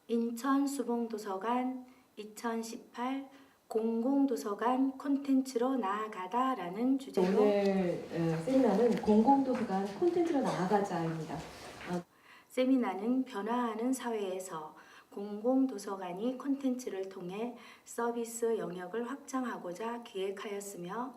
인천수봉도서관 2018 공공도서관 콘텐츠로 나아가다라는 주제로 오늘 세미나는 공공도서관 콘텐츠로 나아가자입니다. 세미나는 변화하는 사회에서 공공도서관이 콘텐츠를 통해 서비스 영역을 확장하고자 기획하였으며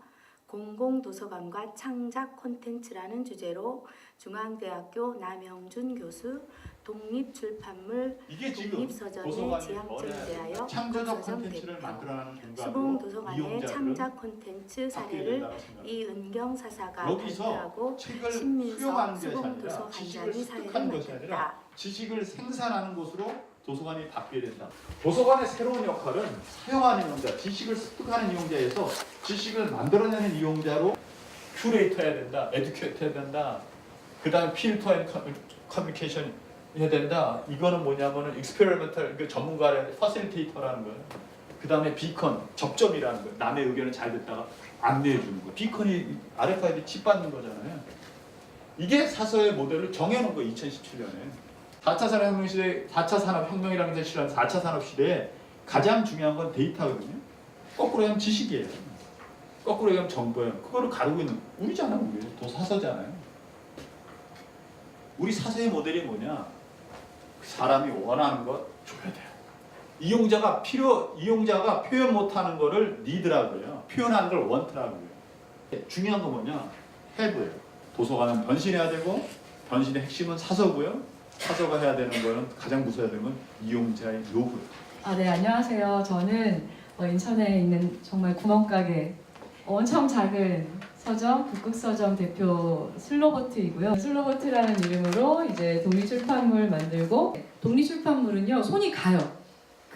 공공도서관과 창작 콘텐츠라는 주제로 중앙대학교 남영준 교수 독립출판물 독립서점의 지향점을 대하여 창조적 콘텐츠를 만들어내는 공간으로 수봉도서관의 창작 콘텐츠 사례를 이은경 사사가 발표하고 신민석 수봉도서관장이 사례를 맡았다. 지식을 생산하는 곳으로 도서관이 바뀌어야 된다. 도서관의 새로운 역할은 사용하는 이용자, 지식을 습득하는 이용자에서 지식을 만들어내는 이용자로 큐레이터 해야 된다, 에듀케이터 해야 된다, 그 다음에 필터 앤 커뮤니케이션 해야 된다. 이거는 뭐냐면은 익스페리먼탈, 그 전문가의 퍼실리테이터라는 거예요. 그 다음에 비컨, 접점이라는 거예요. 남의 의견을 잘 듣다가 안내해 주는 거. 비컨이 RFID 칩 받는 거잖아요. 이게 사서의 모델을 정해놓은 거 2017년에. 4차 산업혁명 시대, 4차 산업혁명이라는 게 실현 4차 산업시대에 가장 중요한 건 데이터거든요. 거꾸로 하면 지식이에요. 거꾸로 하면 정보예요. 그거를 가르고 있는 우리잖아요. 우리 도사서잖아요. 우리 사서의 모델이 뭐냐? 사람이 원하는 것 줘야 돼요. 이용자가 표현 못하는 거를 니드라고 해요. 표현하는 걸 원트라고 해요. 중요한 거 뭐냐? have예요. 도서관은 변신해야 되고 변신의 핵심은 사서고요. 사서가 해야 되는 거는 가장 무서워야 되는 건 이용자의 요구예요. 네, 안녕하세요. 저는 인천에 있는 정말 구멍가게 엄청 작은 서점, 북극서점 대표 슬로버트이고요. 슬로버트라는 이름으로 이제 독립출판물 만들고, 독립출판물은요 손이 가요.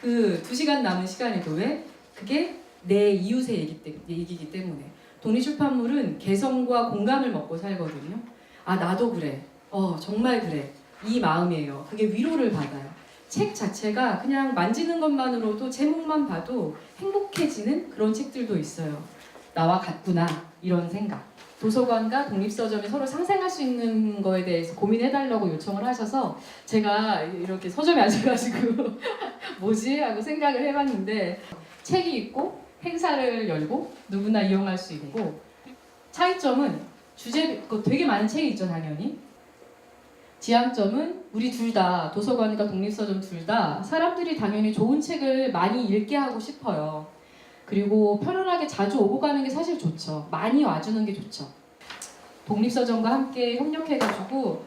그 2시간 남은 시간에도. 왜? 그게 내 이웃의 얘기이기 때문에. 독립출판물은 개성과 공감을 먹고 살거든요. 아, 나도 그래. 정말 그래. 이 마음이에요. 그게 위로를 받아요. 책 자체가 그냥 만지는 것만으로도 제목만 봐도 행복해지는 그런 책들도 있어요. 나와 같구나 이런 생각. 도서관과 독립서점이 서로 상생할 수 있는 거에 대해서 고민해달라고 요청을 하셔서 제가 이렇게 서점에 앉아가지고 뭐지? 하고 생각을 해봤는데, 책이 있고 행사를 열고 누구나 이용할 수 있고, 차이점은 되게 많은 책이 있죠 당연히. 지향점은 우리 둘 다, 도서관과 독립서점 둘 다 사람들이 당연히 좋은 책을 많이 읽게 하고 싶어요. 그리고 편안하게 자주 오고 가는 게 사실 좋죠. 많이 와주는 게 좋죠. 독립서점과 함께 협력해가지고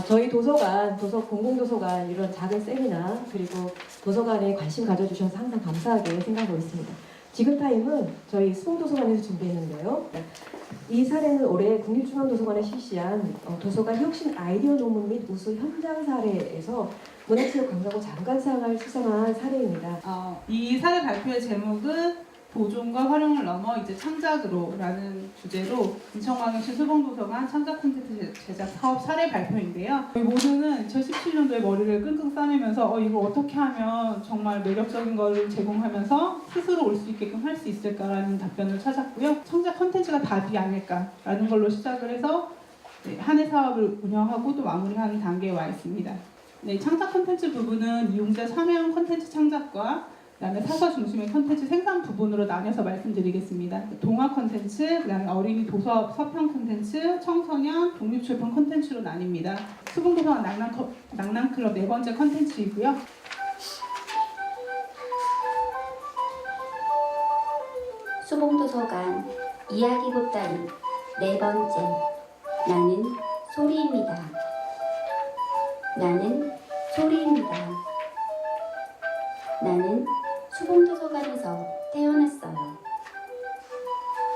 저희 도서관, 공공도서관 이런 작은 세미나, 그리고 도서관에 관심 가져주셔서 항상 감사하게 생각하고 있습니다. 지금 타임은 저희 수봉도서관에서 준비했는데요. 이 사례는 올해 국립중앙도서관에 실시한 도서관 혁신 아이디어 논문 및 우수 현장 사례에서 문화체육관광부 장관상을 수상한 사례입니다. 이 사례 발표의 제목은 보존과 활용을 넘어 이제 창작으로라는 주제로 인천광역시 수봉도서관 창작 콘텐츠 제작 사업 사례 발표인데요. 저희 모두는 2017년도에 머리를 끙끙 싸매면서 이거 어떻게 하면 정말 매력적인 거를 제공하면서 스스로 올 수 있게끔 할 수 있을까라는 답변을 찾았고요. 창작 콘텐츠가 답이 아닐까라는 걸로 시작을 해서 한 해 사업을 운영하고 또 마무리하는 단계에 와 있습니다. 네, 창작 콘텐츠 부분은 이용자 참여형 콘텐츠 창작과 그다음에 사서 중심의 콘텐츠 생산 부분으로 나뉘어서 말씀드리겠습니다. 동화 콘텐츠, 그다음에 어린이 도서 서평 콘텐츠, 청소년, 독립출판 콘텐츠로 나뉩니다. 수봉도서관 낭낭클럽 4번째 콘텐츠이고요. 수봉도서관 이야기 보따리 4번째. 나는 소리입니다. 나는 소리입니다. 나는 수봉도서관에서 태어났어요.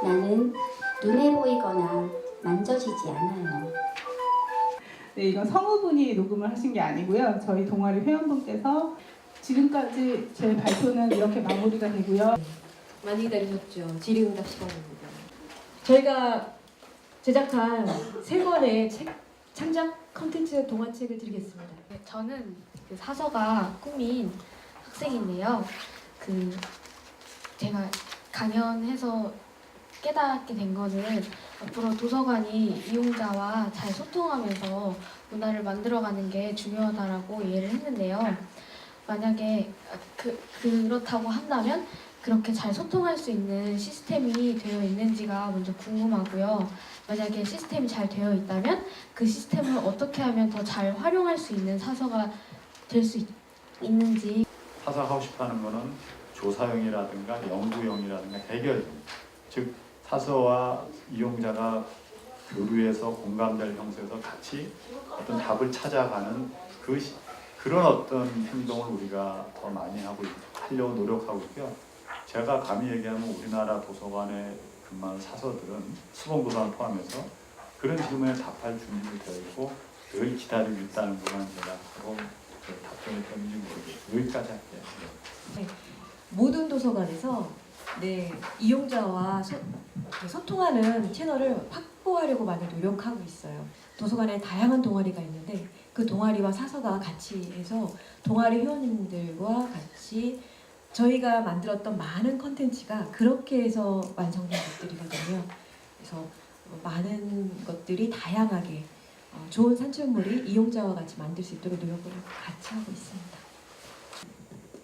나는 눈에 보이거나 만져지지 않아요. 네, 이건 성우분이 녹음을 하신 게 아니고요. 저희 동아리 회원분께서. 지금까지 제 발표는 이렇게 마무리가 되고요. 많이 기다리셨죠. 질의응답 시간입니다. 저희가 제작한 3권의 창작 컨텐츠 동화책을 드리겠습니다. 네, 저는 그 사서가 꿈인 학생인데요. 제가 강연해서 깨닫게 된 거는 앞으로 도서관이 이용자와 잘 소통하면서 문화를 만들어가는 게 중요하다라고 이해를 했는데요. 만약에 그렇다고 한다면 그렇게 잘 소통할 수 있는 시스템이 되어 있는지가 먼저 궁금하고요. 만약에 시스템이 잘 되어 있다면 그 시스템을 어떻게 하면 더 잘 활용할 수 있는 사서가 될 수 있는지. 사서가 하고 싶어하는 거는 조사형이라든가 연구형이라든가 해결, 즉 사서와 이용자가 교류해서 공감대를 형성해서 같이 어떤 답을 찾아가는 그런 어떤 행동을 우리가 더 많이 하려고 노력하고 있고요. 제가 감히 얘기하면 우리나라 도서관에 근무하는 사서들은 수봉도서관을 포함해서 그런 질문에 답할 준비가 되어 있고 늘 기다리고 있다는 것만 제가 하고 답변이 되는지 모르겠어요. 여기까지 할게요. 네, 모든 도서관에서 이용자와 소통하는 채널을 확보하려고 많이 노력하고 있어요. 도서관에 다양한 동아리가 있는데 그 동아리와 사서가 같이 해서 동아리 회원님들과 같이 저희가 만들었던 많은 컨텐츠가 그렇게 해서 완성된 것들이거든요. 그래서 많은 것들이 다양하게 좋은 산출물이 이용자와 같이 만들 수 있도록 노력을 같이 하고 있습니다.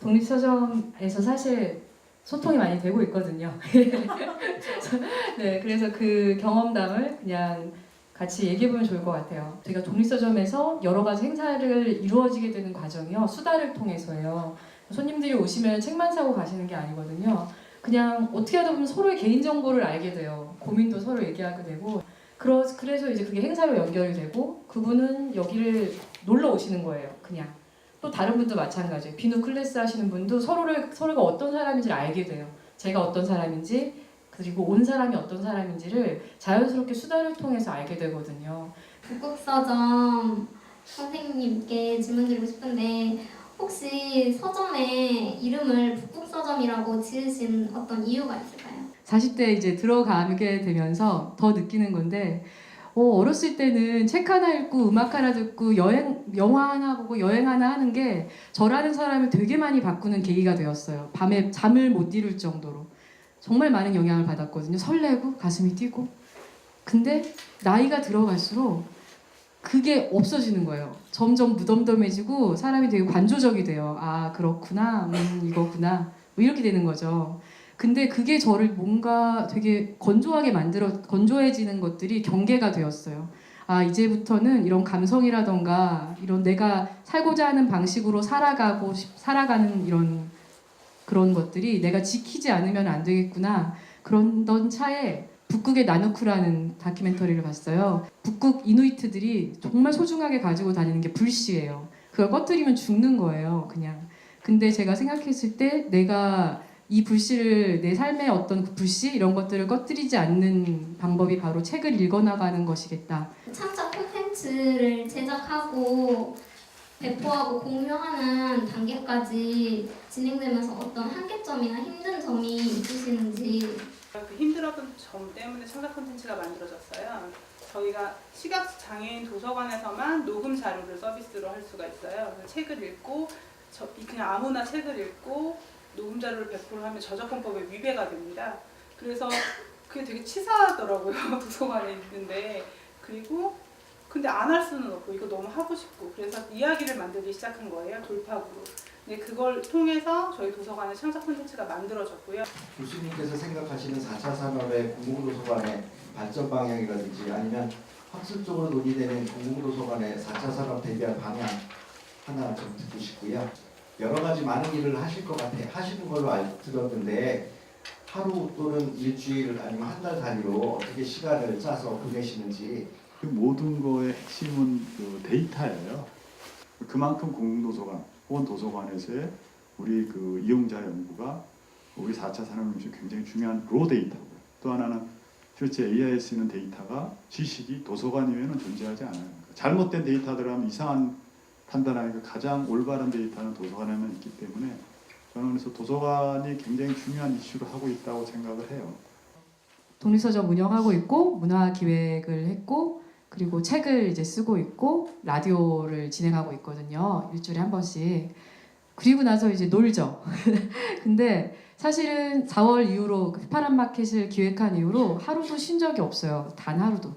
독립서점에서 사실 소통이 많이 되고 있거든요. 네, 그래서 그 경험담을 그냥 같이 얘기해보면 좋을 것 같아요. 제가 독립서점에서 여러 가지 행사를 이루어지게 되는 과정이요. 수다를 통해서요. 손님들이 오시면 책만 사고 가시는 게 아니거든요. 그냥 어떻게 하다 보면 서로의 개인정보를 알게 돼요. 고민도 서로 얘기하게 되고. 그래서 이제 그게 행사로 연결이 되고 그분은 여기를 놀러 오시는 거예요. 그냥. 또 다른 분도 마찬가지예요. 비누 클래스 하시는 분도 서로가 어떤 사람인지를 알게 돼요. 제가 어떤 사람인지 그리고 온 사람이 어떤 사람인지를 자연스럽게 수다를 통해서 알게 되거든요. 북극서점 선생님께 질문드리고 싶은데 혹시 서점의 이름을 북극서점이라고 지으신 어떤 이유가 있을까요? 40대 이제 들어가게 되면서 더 느끼는 건데 어렸을 때는 책 하나 읽고 음악 하나 듣고 영화 하나 보고 여행 하나 하는 게 저라는 사람을 되게 많이 바꾸는 계기가 되었어요. 밤에 잠을 못 이룰 정도로. 정말 많은 영향을 받았거든요. 설레고 가슴이 뛰고. 근데 나이가 들어갈수록 그게 없어지는 거예요. 점점 무덤덤해지고 사람이 되게 관조적이 돼요. 아 그렇구나, 이거구나 뭐 이렇게 되는 거죠. 근데 그게 저를 뭔가 되게 건조해지는 것들이 경계가 되었어요. 아 이제부터는 이런 감성이라던가 이런 내가 살고자 하는 방식으로 살아가는 이런 그런 것들이 내가 지키지 않으면 안 되겠구나. 그러던 차에 북극의 나누쿠라는 다큐멘터리를 봤어요. 북극 이누이트들이 정말 소중하게 가지고 다니는 게 불씨예요. 그걸 꺼뜨리면 죽는 거예요, 그냥. 근데 제가 생각했을 때 내가 이 불씨를 내 삶의 어떤 그 불씨 이런 것들을 꺼뜨리지 않는 방법이 바로 책을 읽어나가는 것이겠다. 창작 콘텐츠를 제작하고 배포하고 공유하는 단계까지 진행되면서 어떤 한계점이나 힘든 점이 있으신지. 그 힘들었던 점 때문에 창작 콘텐츠가 만들어졌어요. 저희가 시각장애인 도서관에서만 녹음 자료를 서비스로 할 수가 있어요. 그래서 책을 읽고 그냥 아무나 책을 읽고 녹음 자료를 배포를 하면 저작권법에 위배가 됩니다. 그래서 그게 되게 치사하더라고요. 도서관에 있는데. 그리고 근데 안 할 수는 없고 이거 너무 하고 싶고 그래서 이야기를 만들기 시작한 거예요. 돌파구로. 네, 그걸 통해서 저희 도서관의 창작 콘텐츠가 만들어졌고요. 교수님께서 생각하시는 4차 산업의 공공도서관의 발전 방향이라든지 아니면 학술적으로 논의되는 공공도서관의 4차 산업 대비할 방향 하나 좀 듣고 싶고요. 여러 가지 많은 일을 하실 것 같아 하시는 걸로 들었는데 하루 또는 일주일 아니면 한 달 단위로 어떻게 시간을 짜서 보내시는지. 그 모든 거의 핵심은 그 데이터예요. 그만큼 공공도서관 혹은 도서관에서의 우리 그 이용자 연구가 우리 4차 산업혁명에 굉장히 중요한 로 데이터고요. 또 하나는 실제 AI에 쓰는 데이터가 지식이 도서관 이외에는 존재하지 않아요. 잘못된 데이터들 하면 이상한 판단하니까 가장 올바른 데이터는 도서관에만 있기 때문에 저는 그래서 도서관이 굉장히 중요한 이슈를 하고 있다고 생각을 해요. 독립서점 운영하고 있고 문화기획을 했고 그리고 책을 이제 쓰고 있고 라디오를 진행하고 있거든요. 일주일에 한 번씩. 그리고 나서 이제 놀죠. 근데 사실은 4월 이후로 그 파란 마켓을 기획한 이후로 하루도 쉰 적이 없어요. 단 하루도.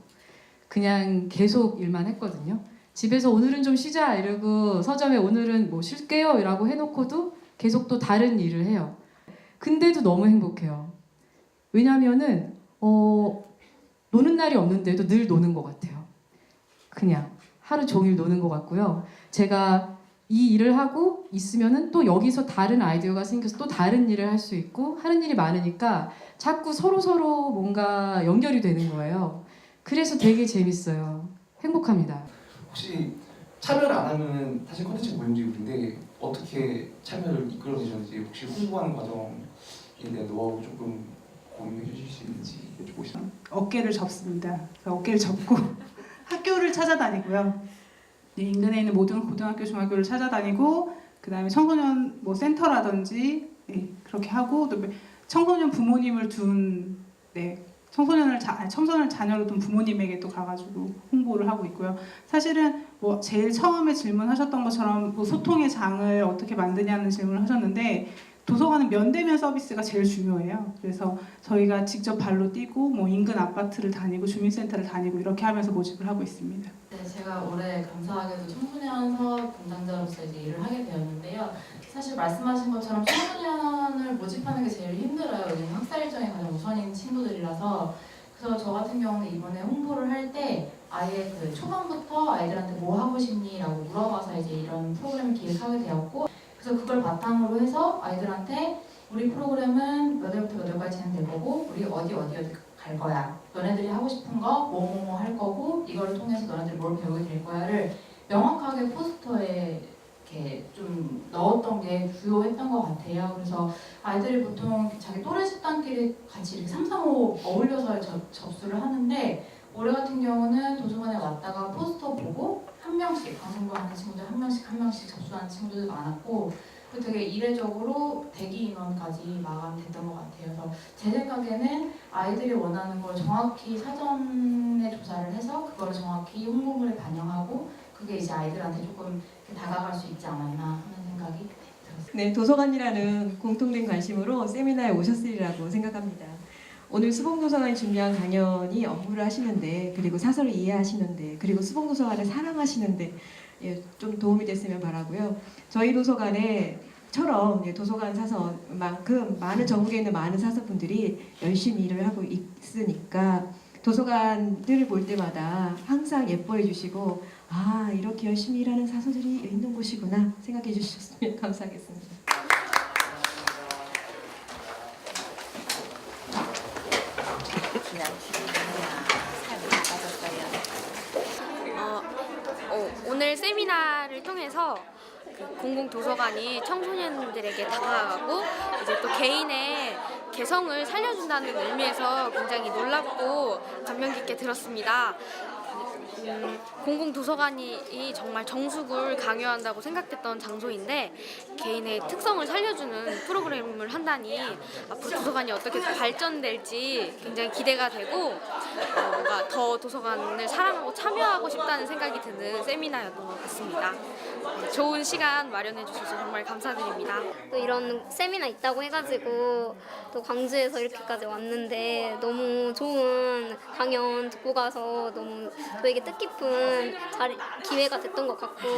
그냥 계속 일만 했거든요. 집에서 오늘은 좀 쉬자 이러고 서점에 오늘은 뭐 쉴게요 이라고 해놓고도 계속 또 다른 일을 해요. 근데도 너무 행복해요. 왜냐면은 노는 날이 없는데도 늘 노는 것 같아요. 그냥 하루 종일 노는 것 같고요. 제가 이 일을 하고 있으면은 또 여기서 다른 아이디어가 생겨서 또 다른 일을 할 수 있고 하는 일이 많으니까 자꾸 서로 뭔가 연결이 되는 거예요. 그래서 되게 재밌어요. 행복합니다. 혹시 참여를 안 하면 사실 콘텐츠 고용주의인데 어떻게 참여를 이끌어내셨는지 혹시 홍보하는 과정에 대한 노하우 조금 공유해 주실 수 있는지 여쭤보고 싶습니다. 어깨를 접습니다. 어깨를 접고 학교를 찾아다니고요. 네, 인근에 있는 모든 고등학교, 중학교를 찾아다니고 그 다음에 청소년 뭐 센터라든지 네, 그렇게 하고 또 청소년 부모님을 둔 청소년을 자녀로 둔 부모님에게 또 가가지고 홍보를 하고 있고요. 사실은 뭐 제일 처음에 질문하셨던 것처럼 뭐 소통의 장을 어떻게 만드냐는 질문을 하셨는데 도서관은 면대면 서비스가 제일 중요해요. 그래서 저희가 직접 발로 뛰고 뭐 인근 아파트를 다니고 주민센터를 다니고 이렇게 하면서 모집을 하고 있습니다. 네, 제가 올해 감사하게도 청소년 사업 담당자로서 이제 일을 하게 되었는데요. 사실 말씀하신 것처럼 청소년을 모집하는 게 제일 힘들어요. 왜냐면 학사 일정이 가장 우선인 친구들이라서. 그래서 저 같은 경우는 이번에 홍보를 할 때 아예 그 초반부터 아이들한테 뭐 하고 싶니라고 물어봐서 이제 이런 프로그램을 기획하게 되었고, 그래서 그걸 바탕으로 해서 아이들한테 우리 프로그램은 몇 월부터 몇 월까지 진행될 거고 우리 어디 갈 거야. 너네들이 하고 싶은 거 뭐뭐뭐 할 거고 이거를 통해서 너네들이 뭘 배우게 될 거야를 명확하게 포스터에 이렇게 좀 넣었던 게 주요했던 것 같아요. 그래서 아이들이 보통 자기 또래 집단끼리 같이 이렇게 3, 4, 5 어울려서 접수를 하는데 올해 같은 경우는 도서관에 왔다가 포스터 보고 한 명씩 방송부하는 친구들 한 명씩 접수하는 친구들도 많았고 되게 이례적으로 대기 인원까지 마감됐던 것 같아요. 그래서 제 생각에는 아이들이 원하는 걸 정확히 사전에 조사를 해서 그걸 정확히 홍보물에 반영하고 그게 이제 아이들한테 조금 다가갈 수 있지 않았나 하는 생각이 들었습니다. 네, 도서관이라는 공통된 관심으로 세미나에 오셨으리라고 생각합니다. 오늘 수봉도서관이 준비한 강연이 업무를 하시는데 그리고 사설을 이해하시는데 그리고 수봉도서관을 사랑하시는데 좀 도움이 됐으면 바라고요. 저희 도서관에처럼 도서관 사서만큼 많은 전국에 있는 많은 사서분들이 열심히 일을 하고 있으니까 도서관들을 볼 때마다 항상 예뻐해 주시고 아 이렇게 열심히 일하는 사서들이 있는 곳이구나 생각해 주셨으면 감사하겠습니다. 오늘 세미나를 통해서 공공도서관이 청소년들에게 다가가고 이제 또 개인의 개성을 살려준다는 의미에서 굉장히 놀랍고 감명 깊게 들었습니다. 공공도서관이 정말 정숙을 강요한다고 생각했던 장소인데 개인의 특성을 살려주는 프로그램을 한다니 앞으로 도서관이 어떻게 발전될지 굉장히 기대가 되고 뭔가 더 도서관을 사랑하고 참여하고 싶다는 생각이 드는 세미나였던 것 같습니다. 좋은 시간 마련해 주셔서 정말 감사드립니다. 또 이런 세미나 있다고 해가지고 또 광주에서 이렇게까지 왔는데 너무 좋은 강연 듣고 가서 너무 저에게 뜻깊은 기회가 됐던 것 같고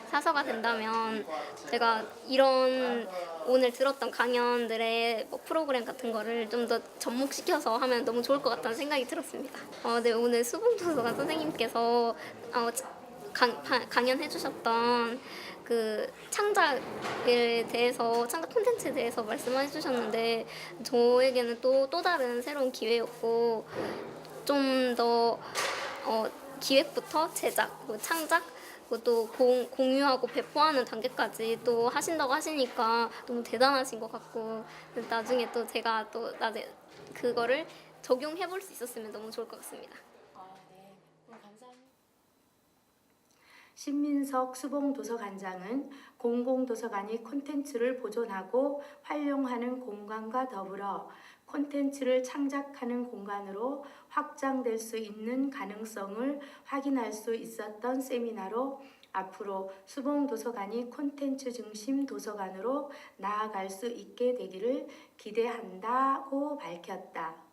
사서가 된다면 제가 이런 오늘 들었던 강연들의 프로그램 같은 거를 좀 더 접목시켜서 하면 너무 좋을 것 같다는 생각이 들었습니다. 네, 오늘 수봉도서관 선생님께서 강연해 주셨던 그 창작에 대해서 창작 콘텐츠에 대해서 말씀해 주셨는데 저에게는 또 다른 새로운 기회였고 좀 더 기획부터 제작, 창작 또 공유하고 배포하는 단계까지 또 하신다고 하시니까 너무 대단하신 것 같고 나중에 또 제가 또 나중에 그거를 적용해 볼 수 있었으면 너무 좋을 것 같습니다. 신민석 수봉도서관장은 공공도서관이 콘텐츠를 보존하고 활용하는 공간과 더불어 콘텐츠를 창작하는 공간으로 확장될 수 있는 가능성을 확인할 수 있었던 세미나로 앞으로 수봉도서관이 콘텐츠 중심 도서관으로 나아갈 수 있게 되기를 기대한다고 밝혔다.